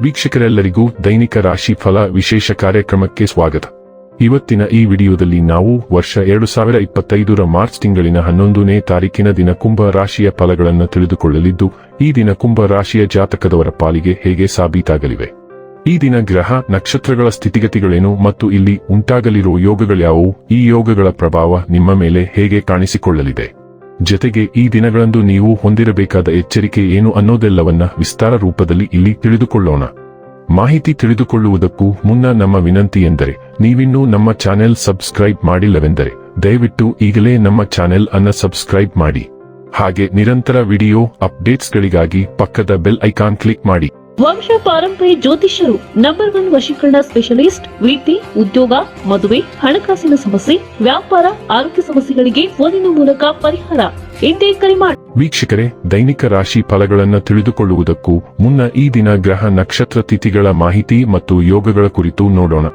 ವೀಕ್ಷಕರೆಲ್ಲರಿಗೂ ದೈನಿಕ ರಾಶಿ ಫಲ ವಿಶೇಷ ಕಾರ್ಯಕ್ರಮಕ್ಕೆ ಸ್ವಾಗತ. ಇವತ್ತಿನ ಈ ವಿಡಿಯೋದಲ್ಲಿ ನಾವು ವರ್ಷ 2025ರ ಮಾರ್ಚ್ ತಿಂಗಳಿನ 11ನೇ ತಾರೀಕಿನ ದಿನ ಕುಂಭ ರಾಶಿಯ ಫಲಗಳನ್ನು ತಿಳಿದುಕೊಳ್ಳಲಿದ್ದು, ಈ ದಿನ ಕುಂಭ ರಾಶಿಯ ಜಾತಕದವರ ಪಾಲಿಗೆ ಹೇಗೆ ಸಾಬೀತಾಗಲಿವೆ, ಈ ದಿನ ಗ್ರಹ ನಕ್ಷತ್ರಗಳ ಸ್ಥಿತಿಗತಿಗಳೇನು ಮತ್ತು ಇಲ್ಲಿ ಉಂಟಾಗಲಿರುವ ಯೋಗಗಳ್ಯಾವುವು, ಈ ಯೋಗಗಳ ಪ್ರಭಾವ ನಿಮ್ಮ ಮೇಲೆ ಹೇಗೆ ಕಾಣಿಸಿಕೊಳ್ಳಲಿದೆ, ಜೊತೆಗೆ ಈ ದಿನಗಳಂದು ನೀವು ಹೊಂದಿರಬೇಕಾದ ಎಚ್ಚರಿಕೆ ಏನು ಅನ್ನೋದೆಲ್ಲವನ್ನ ವಿಸ್ತಾರ ರೂಪದಲ್ಲಿ ಇಲ್ಲಿ ತಿಳಿದುಕೊಳ್ಳೋಣ. ಮಾಹಿತಿ ತಿಳಿದುಕೊಳ್ಳುವುದಕ್ಕೂ ಮುನ್ನ ನಮ್ಮ ವಿನಂತಿ ಎಂದರೆ, ನೀವಿನ್ನೂ ನಮ್ಮ ಚಾನೆಲ್ ಸಬ್ಸ್ಕ್ರೈಬ್ ಮಾಡಿಲ್ಲವೆಂದರೆ ದಯವಿಟ್ಟು ಈಗಲೇ ನಮ್ಮ ಚಾನೆಲ್ ಅನ್ನು ಸಬ್ಸ್ಕ್ರೈಬ್ ಮಾಡಿ. ಹಾಗೆ ನಿರಂತರ ವಿಡಿಯೋ ಅಪ್ಡೇಟ್ಸ್ಗಳಿಗಾಗಿ ಪಕ್ಕದ ಬೆಲ್ ಐಕಾನ್ ಕ್ಲಿಕ್ ಮಾಡಿ. ವಂಶ ಪಾರಂಪರ್ಯ ಜ್ಯೋತಿಷ್ಯರು ನಂಬರ್ 1 ವಶೀಕರಣ ಸ್ಪೆಷಲಿಸ್ಟ್. ವೃತ್ತಿ, ಉದ್ಯೋಗ, ಮದುವೆ, ಹಣಕಾಸಿನ ಸಮಸ್ಯೆ, ವ್ಯಾಪಾರ, ಆರೋಗ್ಯ ಸಮಸ್ಯೆಗಳಿಗೆ ಫೋನಿನ ಮೂಲಕ ಪರಿಹಾರ. ಇಂದೇ ಕರೆ ಮಾಡಿ. ವೀಕ್ಷಕರೇ, ದೈನಿಕ ರಾಶಿ ಫಲಗಳನ್ನು ತಿಳಿದುಕೊಳ್ಳುವುದಕ್ಕೂ ಮುನ್ನ ಈ ದಿನ ಗ್ರಹ ನಕ್ಷತ್ರ ತಿಥಿಗಳ ಮಾಹಿತಿ ಮತ್ತು ಯೋಗಗಳ ಕುರಿತು ನೋಡೋಣ.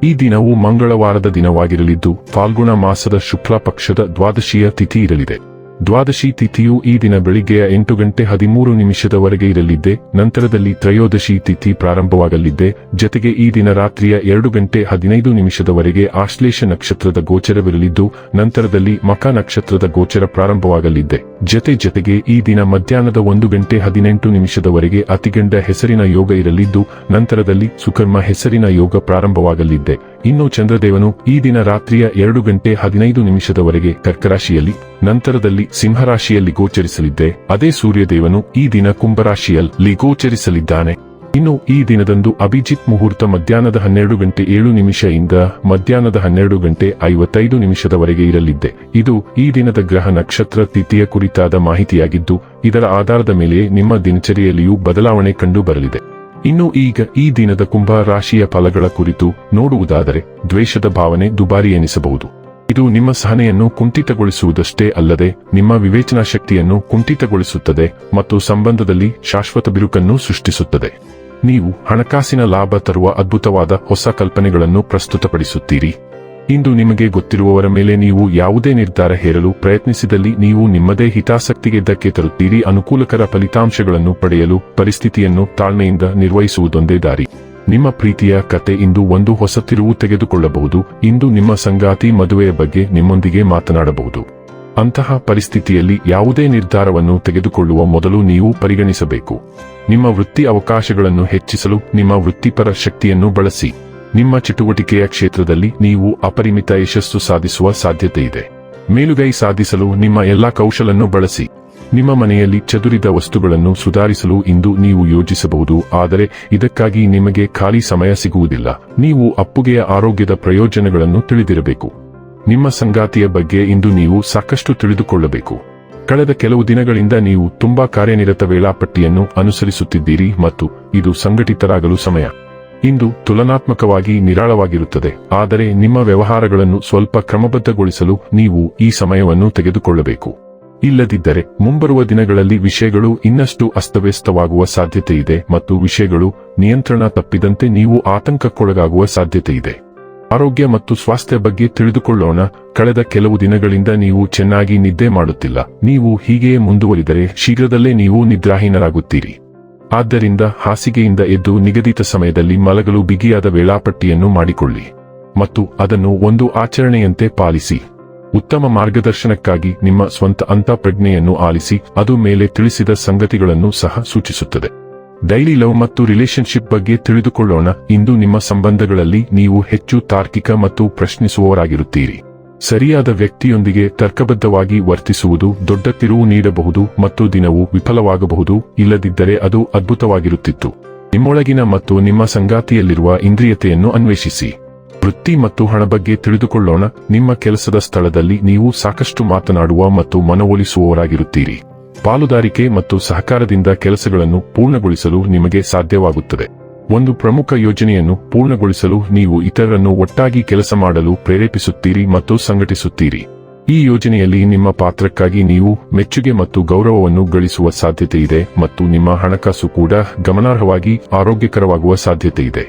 ಈ ದಿನವು ಮಂಗಳವಾರದ ದಿನವಾಗಿರಲಿದ್ದು, ಫಾಲ್ಗುಣ ಮಾಸದ ಶುಕ್ಲ ಪಕ್ಷದ ದ್ವಾದಶಿಯ ತಿಥಿ ಇರಲಿದೆ. ದ್ವಾದಶಿ ತಿಥಿಯು ಈ ದಿನ ಬೆಳಿಗ್ಗೆಯ 8:13 ಇರಲಿದ್ದೆ. ನಂತರದಲ್ಲಿ ತ್ರಯೋದಶಿ ತಿಥಿ ಪ್ರಾರಂಭವಾಗಲಿದ್ದೆ. ಜೊತೆಗೆ ಈ ದಿನ ರಾತ್ರಿಯ 2:15 ಆಶ್ಲೇಷ ನಕ್ಷತ್ರದ ಗೋಚರವಿರಲಿದ್ದು, ನಂತರದಲ್ಲಿ ಮಖ ನಕ್ಷತ್ರದ ಗೋಚರ ಪ್ರಾರಂಭವಾಗಲಿದ್ದೆ. ಜೊತೆಗೆ ಈ ದಿನ ಮಧ್ಯಾಹ್ನದ 1:18 ಅತಿಗಂಡ ಹೆಸರಿನ ಯೋಗ ಇರಲಿದ್ದು, ನಂತರದಲ್ಲಿ ಸುಕರ್ಮ ಹೆಸರಿನ ಯೋಗ ಪ್ರಾರಂಭವಾಗಲಿದ್ದೆ. ಇನ್ನು ಚಂದ್ರದೇವನು ಈ ದಿನ ರಾತ್ರಿಯ 2:15 ಕರ್ಕರಾಶಿಯಲ್ಲಿ, ನಂತರದಲ್ಲಿ ಸಿಂಹರಾಶಿಯಲ್ಲಿ ಗೋಚರಿಸಲಿದ್ದೆ. ಅದೇ ಸೂರ್ಯದೇವನು ಈ ದಿನ ಕುಂಭರಾಶಿಯಲ್ಲಿ ಗೋಚರಿಸಲಿದ್ದಾನೆ. ಇನ್ನು ಈ ದಿನದಂದು ಅಭಿಜಿತ್ ಮುಹೂರ್ತ ಮಧ್ಯಾಹ್ನದ 12:07 ಮಧ್ಯಾಹ್ನದ 12:55 ಇರಲಿದ್ದೆ. ಇದು ಈ ದಿನದ ಗ್ರಹ ನಕ್ಷತ್ರ ತಿಥಿಯ ಕುರಿತಾದ ಮಾಹಿತಿಯಾಗಿದ್ದು, ಇದರ ಆಧಾರದ ಮೇಲೆ ನಿಮ್ಮ ದಿನಚರಿಯಲ್ಲಿಯೂ ಬದಲಾವಣೆ ಕಂಡು ಬರಲಿದೆ. ಇನ್ನು ಈಗ ಈ ದಿನದ ಕುಂಭ ರಾಶಿಯ ಫಲಗಳ ಕುರಿತು ನೋಡುವುದಾದರೆ, ದ್ವೇಷದ ಭಾವನೆ ದುಬಾರಿ ಎನಿಸಬಹುದು. ಇದು ನಿಮ್ಮ ಸಹನೆಯನ್ನು ಕುಂಠಿತಗೊಳಿಸುವುದಷ್ಟೇ ಅಲ್ಲದೆ ನಿಮ್ಮ ವಿವೇಚನಾ ಶಕ್ತಿಯನ್ನು ಕುಂಠಿತಗೊಳಿಸುತ್ತದೆ ಮತ್ತು ಸಂಬಂಧದಲ್ಲಿ ಶಾಶ್ವತ ಬಿರುಕನ್ನು ಸೃಷ್ಟಿಸುತ್ತದೆ. ನೀವು ಹಣಕಾಸಿನ ಲಾಭ ತರುವ ಅದ್ಭುತವಾದ ಹೊಸ ಕಲ್ಪನೆಗಳನ್ನು ಪ್ರಸ್ತುತಪಡಿಸುತ್ತೀರಿ. ಇಂದು ನಿಮಗೆ ಗೊತ್ತಿರುವವರ ಮೇಲೆ ನೀವು ಯಾವುದೇ ನಿರ್ಧಾರ ಹೇರಲು ಪ್ರಯತ್ನಿಸಿದಲ್ಲಿ ನೀವು ನಿಮ್ಮದೇ ಹಿತಾಸಕ್ತಿಗೆ ಧಕ್ಕೆ ತರುತ್ತೀರಿ. ಅನುಕೂಲಕರ ಫಲಿತಾಂಶಗಳನ್ನು ಪಡೆಯಲು ಪರಿಸ್ಥಿತಿಯನ್ನು ತಾಳ್ಮೆಯಿಂದ ನಿರ್ವಹಿಸುವುದೊಂದೇ ದಾರಿ. ನಿಮ್ಮ ಪ್ರೀತಿಯ ಕತೆ ಇಂದು ಒಂದು ಹೊಸ ತಿರುವು ತೆಗೆದುಕೊಳ್ಳಬಹುದು. ಇಂದು ನಿಮ್ಮ ಸಂಗಾತಿ ಮದುವೆಯ ಬಗ್ಗೆ ನಿಮ್ಮೊಂದಿಗೆ ಮಾತನಾಡಬಹುದು. ಅಂತಹ ಪರಿಸ್ಥಿತಿಯಲ್ಲಿ ಯಾವುದೇ ನಿರ್ಧಾರವನ್ನು ತೆಗೆದುಕೊಳ್ಳುವ ಮೊದಲು ನೀವು ಪರಿಗಣಿಸಬೇಕು. ನಿಮ್ಮ ವೃತ್ತಿ ಅವಕಾಶಗಳನ್ನು ಹೆಚ್ಚಿಸಲು ನಿಮ್ಮ ವೃತ್ತಿಪರ ಶಕ್ತಿಯನ್ನು ಬಳಸಿ. ನಿಮ್ಮ ಚಟುವಟಿಕೆಯ ಕ್ಷೇತ್ರದಲ್ಲಿ ನೀವು ಅಪರಿಮಿತ ಯಶಸ್ಸು ಸಾಧಿಸುವ ಸಾಧ್ಯತೆ ಇದೆ. ಮೇಲುಗೈ ಸಾಧಿಸಲು ನಿಮ್ಮ ಎಲ್ಲಾ ಕೌಶಲನ್ನು ಬಳಸಿ. ನಿಮ್ಮ ಮನೆಯಲ್ಲಿ ಚದುರಿದ ವಸ್ತುಗಳನ್ನು ಸುಧಾರಿಸಲು ಇಂದು ನೀವು ಯೋಜಿಸಬಹುದು, ಆದರೆ ಇದಕ್ಕಾಗಿ ನಿಮಗೆ ಖಾಲಿ ಸಮಯ ಸಿಗುವುದಿಲ್ಲ. ನೀವು ಅಪ್ಪುಗೆಯ ಆರೋಗ್ಯದ ಪ್ರಯೋಜನಗಳನ್ನು ತಿಳಿದಿರಬೇಕು. ನಿಮ್ಮ ಸಂಗಾತಿಯ ಬಗ್ಗೆ ಇಂದು ನೀವು ಸಾಕಷ್ಟು ತಿಳಿದುಕೊಳ್ಳಬೇಕು. ಕಳೆದ ಕೆಲವು ದಿನಗಳಿಂದ ನೀವು ತುಂಬಾ ಕಾರ್ಯನಿರತ ವೇಳಾಪಟ್ಟಿಯನ್ನು ಅನುಸರಿಸುತ್ತಿದ್ದೀರಿ ಮತ್ತು ಇದು ಸಂಘಟಿತರಾಗಲು ಸಮಯ. ಇಂದು ತುಲನಾತ್ಮಕವಾಗಿ ನಿರಾಳವಾಗಿರುತ್ತದೆ, ಆದರೆ ನಿಮ್ಮ ವ್ಯವಹಾರಗಳನ್ನು ಸ್ವಲ್ಪ ಕ್ರಮಬದ್ಧಗೊಳಿಸಲು ನೀವು ಈ ಸಮಯವನ್ನು ತೆಗೆದುಕೊಳ್ಳಬೇಕು. ಇಲ್ಲದಿದ್ದರೆ ಮುಂಬರುವ ದಿನಗಳಲ್ಲಿ ವಿಷಯಗಳು ಇನ್ನಷ್ಟು ಅಸ್ತವ್ಯಸ್ತವಾಗುವ ಸಾಧ್ಯತೆ ಇದೆ ಮತ್ತು ವಿಷಯಗಳು ನಿಯಂತ್ರಣ ತಪ್ಪಿದಂತೆ ನೀವು ಆತಂಕಕ್ಕೊಳಗಾಗುವ ಸಾಧ್ಯತೆ ಇದೆ. ಆರೋಗ್ಯ ಮತ್ತು ಸ್ವಾಸ್ಥ್ಯ ಬಗ್ಗೆ ತಿಳಿದುಕೊಳ್ಳೋಣ. ಕಳೆದ ಕೆಲವು ದಿನಗಳಿಂದ ನೀವು ಚೆನ್ನಾಗಿ ನಿದ್ದೆ ಮಾಡುತ್ತಿಲ್ಲ. ನೀವು ಹೀಗೆಯೇ ಮುಂದುವರಿದರೆ ಶೀಘ್ರದಲ್ಲೇ ನೀವು ನಿದ್ರಾಹೀನರಾಗುತ್ತೀರಿ. ಆದ್ದರಿಂದ ಹಾಸಿಗೆಯಿಂದ ಎದ್ದು ನಿಗದಿತ ಸಮಯದಲ್ಲಿ ಮಲಗಲು ಬಿಗಿಯಾದ ವೇಳಾಪಟ್ಟಿಯನ್ನು ಮಾಡಿಕೊಳ್ಳಿ ಮತ್ತು ಅದನ್ನು ಒಂದು ಆಚರಣೆಯಂತೆ ಪಾಲಿಸಿ. ಉತ್ತಮ ಮಾರ್ಗದರ್ಶನಕ್ಕಾಗಿ ನಿಮ್ಮ ಸ್ವಂತ ಅಂತಃಪ್ರಜ್ಞೆಯನ್ನು ಆಲಿಸಿ, ಅದು ಮೇಲೆ ತಿಳಿಸಿದ ಸಂಗತಿಗಳನ್ನು ಸಹ ಸೂಚಿಸುತ್ತದೆ. ಡೈಲಿ ಲವ್ ಮತ್ತು ರಿಲೇಶನ್ಶಿಪ್ ಬಗ್ಗೆ ತಿಳಿದುಕೊಳ್ಳೋಣ. ಇಂದು ನಿಮ್ಮ ಸಂಬಂಧಗಳಲ್ಲಿ ನೀವು ಹೆಚ್ಚು ತಾರ್ಕಿಕ ಮತ್ತು ಪ್ರಶ್ನಿಸುವವರಾಗಿರುತ್ತೀರಿ. ಸರಿಯಾದ ವ್ಯಕ್ತಿಯೊಂದಿಗೆ ತರ್ಕಬದ್ಧವಾಗಿ ವರ್ತಿಸುವುದು ದೊಡ್ಡ ತಿರುವು ನೀಡಬಹುದು ಮತ್ತು ದಿನವು ವಿಫಲವಾಗಬಹುದು. ಇಲ್ಲದಿದ್ದರೆ ಅದು ಅದ್ಭುತವಾಗಿರುತ್ತಿತ್ತು. ನಿಮ್ಮೊಳಗಿನ ಮತ್ತು ನಿಮ್ಮ ಸಂಗಾತಿಯಲ್ಲಿರುವ ಇಂದ್ರಿಯತೆಯನ್ನು ಅನ್ವೇಷಿಸಿ. ವೃತ್ತಿ ಮತ್ತು ಹಣ ಬಗ್ಗೆ ತಿಳಿದುಕೊಳ್ಳೋಣ. ನಿಮ್ಮ ಕೆಲಸದ ಸ್ಥಳದಲ್ಲಿ ನೀವು ಸಾಕಷ್ಟು ಮಾತನಾಡುವ ಮತ್ತು ಮನವೊಲಿಸುವವರಾಗಿರುತ್ತೀರಿ. ಪಾಲುದಾರಿಕೆ ಮತ್ತು ಸಹಕಾರದಿಂದ ಕೆಲಸಗಳನ್ನು ಪೂರ್ಣಗೊಳಿಸಲು ನಿಮಗೆ ಸಾಧ್ಯವಾಗುತ್ತದೆ. ಒಂದು ಪ್ರಮುಖ ಯೋಜನೆಯನ್ನು ಪೂರ್ಣಗೊಳಿಸಲು ನೀವು ಇತರರನ್ನು ಒಟ್ಟಾಗಿ ಕೆಲಸ ಮಾಡಲು ಪ್ರೇರೇಪಿಸುತ್ತೀರಿ ಮತ್ತು ಸಂಘಟಿಸುತ್ತೀರಿ. ಈ ಯೋಜನೆಯಲ್ಲಿ ನಿಮ್ಮ ಪಾತ್ರಕ್ಕಾಗಿ ನೀವು ಮೆಚ್ಚುಗೆ ಮತ್ತು ಗೌರವವನ್ನು ಗಳಿಸುವ ಸಾಧ್ಯತೆ ಇದೆ ಮತ್ತು ನಿಮ್ಮ ಹಣಕಾಸು ಕೂಡ ಗಮನಾರ್ಹವಾಗಿ ಆರೋಗ್ಯಕರವಾಗುವ ಸಾಧ್ಯತೆ ಇದೆ.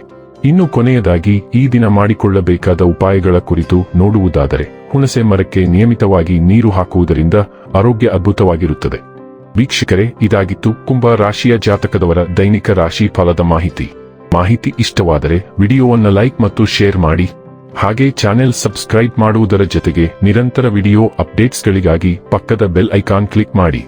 ಇನ್ನು ಕೊನೆಯದಾಗಿ ಈ ದಿನ ಮಾಡಿಕೊಳ್ಳಬೇಕಾದ ಉಪಾಯಗಳ ಕುರಿತು ನೋಡುವುದಾದರೆ, ಹುಣಸೆ ಮರಕ್ಕೆ ನಿಯಮಿತವಾಗಿ ನೀರು ಹಾಕುವುದರಿಂದ ಆರೋಗ್ಯ ಅದ್ಭುತವಾಗಿರುತ್ತದೆ. ವೀಕ್ಷಕರೇ, ಇದಾಗಿತ್ತು ಕುಂಭ ರಾಶಿಯ ಜಾತಕದವರ ದೈನಿಕ ರಾಶಿ ಫಲದ ಮಾಹಿತಿ. ಮಾಹಿತಿ ಇಷ್ಟವಾದರೆ ವಿಡಿಯೋವನ್ನು ಲೈಕ್ ಮತ್ತು ಶೇರ್ ಮಾಡಿ. ಹಾಗೆ ಚಾನೆಲ್ ಸಬ್ಸ್ಕ್ರೈಬ್ ಮಾಡುವುದರ ಜೊತೆಗೆ ನಿರಂತರ ವಿಡಿಯೋ ಅಪ್ಡೇಟ್ಸ್ಗಳಿಗಾಗಿ ಪಕ್ಕದ ಬೆಲ್ ಐಕಾನ್ ಕ್ಲಿಕ್ ಮಾಡಿ.